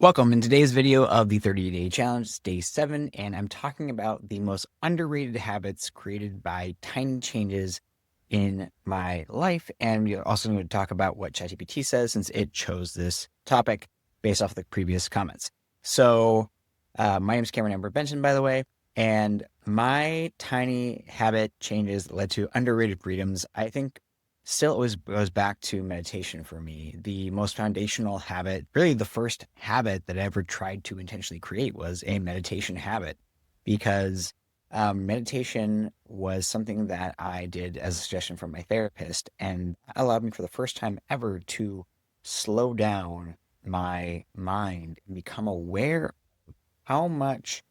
Welcome. In today's video of the 30-day challenge, it's day 7, and I'm talking about the most underrated habits created by tiny changes in my life. And we're also going to talk about what ChatGPT says since it chose this topic based off the previous comments. So my name is Cameron Amber Benson, by the way, and my tiny habit changes that led to underrated freedoms, I think still always goes back to meditation for me. The most foundational habit, really the first habit that I ever tried to intentionally create was a meditation habit because meditation was something that I did as a suggestion from my therapist, and that allowed me for the first time ever to slow down my mind and become aware of how much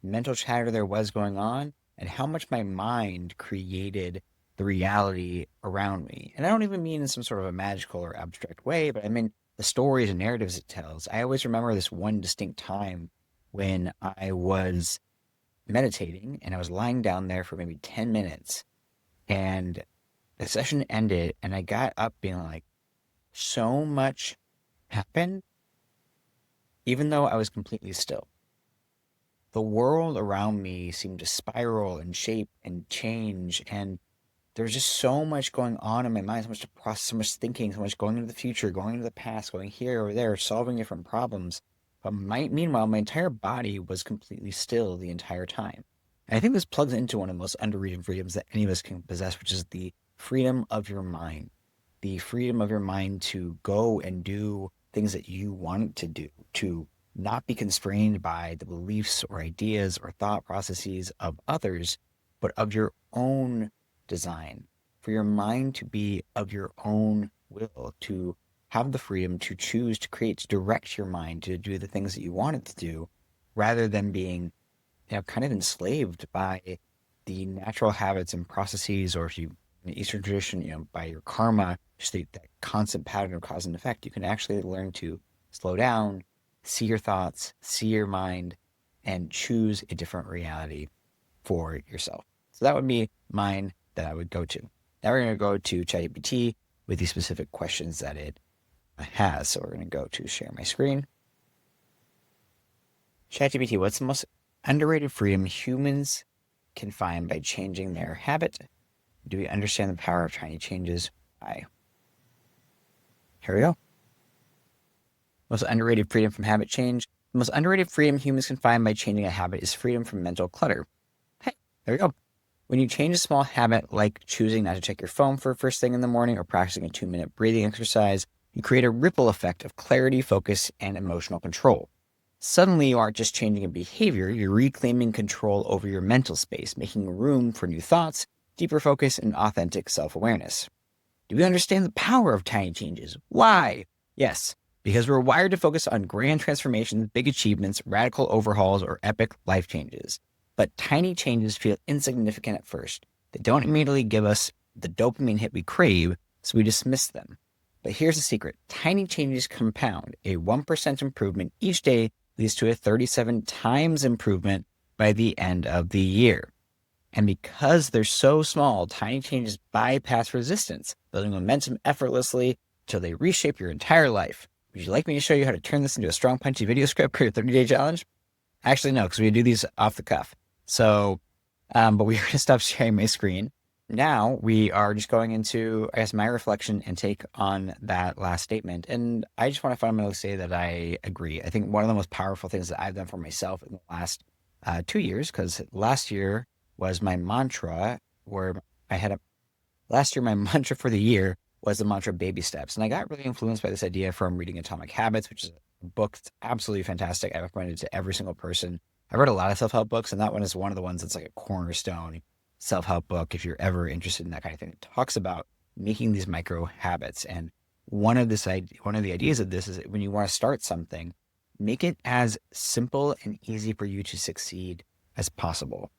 mental chatter there was going on and how much my mind created the reality around me. And I don't even mean in some sort of a magical or abstract way, but I mean the stories and narratives it tells. I always remember this one distinct time when I was meditating and I was lying down there for maybe 10 minutes and the session ended and I got up being like, so much happened, even though I was completely still. The world around me seemed to spiral and shape and change, and there's just so much going on in my mind, so much to process, so much thinking, so much going into the future, going into the past, going here or there, solving different problems. But meanwhile, my entire body was completely still the entire time. And I think this plugs into one of the most underrated freedoms that any of us can possess, which is the freedom of your mind. The freedom of your mind to go and do things that you want to do, to not be constrained by the beliefs or ideas or thought processes of others, but of your own design, for your mind to be of your own will, to have the freedom to choose to create, to direct your mind to do the things that you want it to do, rather than being, kind of enslaved by the natural habits and processes, or if you, in the Eastern tradition, by your karma, just that constant pattern of cause and effect. You can actually learn to slow down, see your thoughts, see your mind, and choose a different reality for yourself. So that would be mine that I would go to. Now we're going to go to ChatGPT with the specific questions that it has. So we're going to go to share my screen. ChatGPT, what's the most underrated freedom humans can find by changing their habit? Do we understand the power of tiny changes? Why? Here we go. Most underrated freedom from habit change. The most underrated freedom humans can find by changing a habit is freedom from mental clutter. Hey, there we go. When you change a small habit like choosing not to check your phone for first thing in the morning or practicing a 2-minute breathing exercise, you create a ripple effect of clarity, focus, and emotional control. Suddenly, you aren't just changing a behavior, you're reclaiming control over your mental space, making room for new thoughts, deeper focus, and authentic self-awareness. Do we understand the power of tiny changes? Why? Yes, because we're wired to focus on grand transformations, big achievements, radical overhauls, or epic life changes. But tiny changes feel insignificant at first. They don't immediately give us the dopamine hit we crave, so we dismiss them. But here's the secret. Tiny changes compound. A 1% improvement each day leads to a 37 times improvement by the end of the year. And because they're so small, tiny changes bypass resistance, building momentum effortlessly until they reshape your entire life. Would you like me to show you how to turn this into a strong, punchy video script for your 30-day challenge? Actually, no, because we do these off the cuff. So, but we are going to stop sharing my screen. Now we are just going into, I guess, my reflection and take on that last statement. And I just want to fundamentally say that I agree. I think one of the most powerful things that I've done for myself in the last 2 years, because last year was my mantra where last year, my mantra for the year was the mantra baby steps. And I got really influenced by this idea from reading Atomic Habits, which is a book that's absolutely fantastic. I recommend it to every single person. I read a lot of self-help books, and that one is one of the ones that's like a cornerstone self-help book if you're ever interested in that kind of thing. It talks about making these micro habits. And one of the ideas of this is that when you want to start something, make it as simple and easy for you to succeed as possible.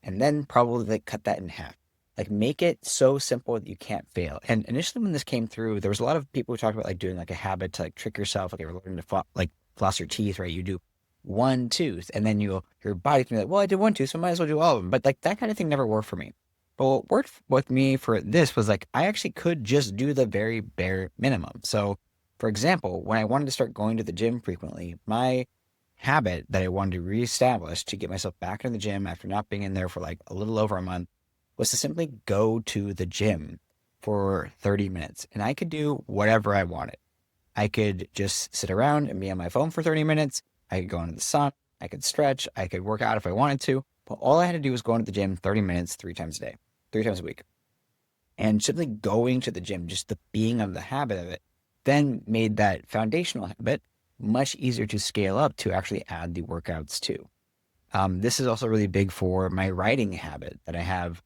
And then probably like cut that in half. Like make it so simple that you can't fail. And initially when this came through, there was a lot of people who talked about like doing like a habit to like trick yourself. Like you're learning to floss your teeth, right? You do one tooth and then your body's gonna be like, well, I did one tooth, so I might as well do all of them. But like that kind of thing never worked for me. But what worked with me for this was like I actually could just do the very bare minimum. So For example, when I wanted to start going to the gym frequently, my habit that I wanted to reestablish to get myself back in the gym after not being in there for like a little over a month was to simply go to the gym for 30 minutes. And I could do whatever I wanted. I could just sit around and be on my phone for 30 minutes. I could go into the sun. I could stretch. I could work out if I wanted to. But all I had to do was go into the gym 30 minutes, 3 times a day, 3 times a week. And simply going to the gym, just the being of the habit of it, then made that foundational habit much easier to scale up to actually add the workouts to. This is also really big for my writing habit that I have.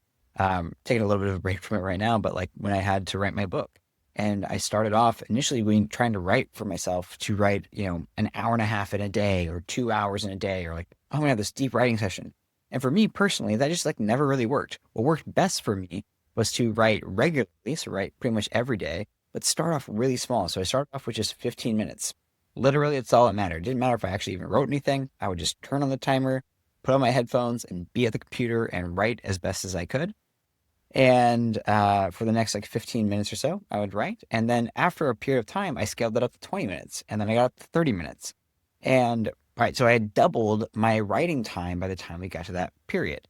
Taking a little bit of a break from it right now, but like when I had to write my book, and I started off initially when trying to write for myself to write, an hour and a half in a day or 2 hours in a day, or like, oh, I'm gonna have this deep writing session. And for me personally, that just like never really worked. What worked best for me was to write regularly, so write pretty much every day, but start off really small. So I started off with just 15 minutes. Literally, it's all that mattered. It didn't matter if I actually even wrote anything. I would just turn on the timer, put on my headphones, and be at the computer and write as best as I could. And for the next like 15 minutes or so, I would write. And then after a period of time, I scaled that up to 20 minutes. And then I got up to 30 minutes. And all right, so I had doubled my writing time by the time we got to that period.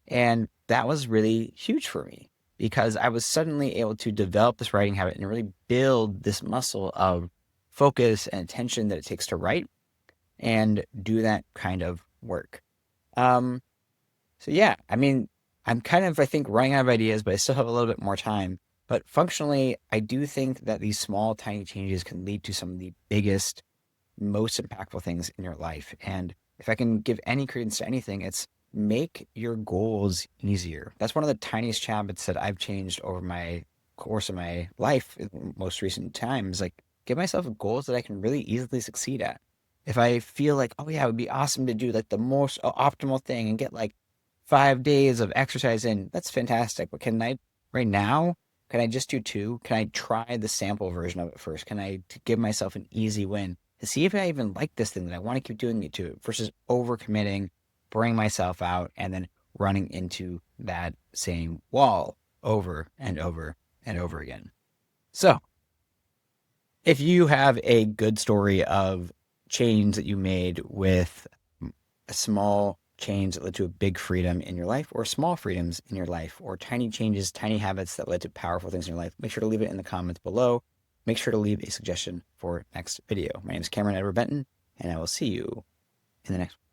And that was really huge for me because I was suddenly able to develop this writing habit and really build this muscle of focus and attention that it takes to write and do that kind of work. Um, so yeah, I mean, I'm kind of, I think, running out of ideas, but I still have a little bit more time. But functionally, I do think that these small, tiny changes can lead to some of the biggest, most impactful things in your life. And if I can give any credence to anything, it's make your goals easier. That's one of the tiniest habits that I've changed over my course of my life in most recent times. Like, give myself goals that I can really easily succeed at. If I feel like, oh yeah, it would be awesome to do like the most optimal thing and get like 5 days of exercise in, that's fantastic. But right now, can I just do two? Can I try the sample version of it first? Can I give myself an easy win to see if I even like this thing that I want to keep doing it to versus overcommitting, burning myself out, and then running into that same wall over and over and over again. So, if you have a good story of change that you made with a small change that led to a big freedom in your life, or small freedoms in your life, or tiny changes, tiny habits that led to powerful things in your life, make sure to leave it in the comments below. Make sure to leave a suggestion for next video. My name is Cameron Edward Benton, and I will see you in the next one.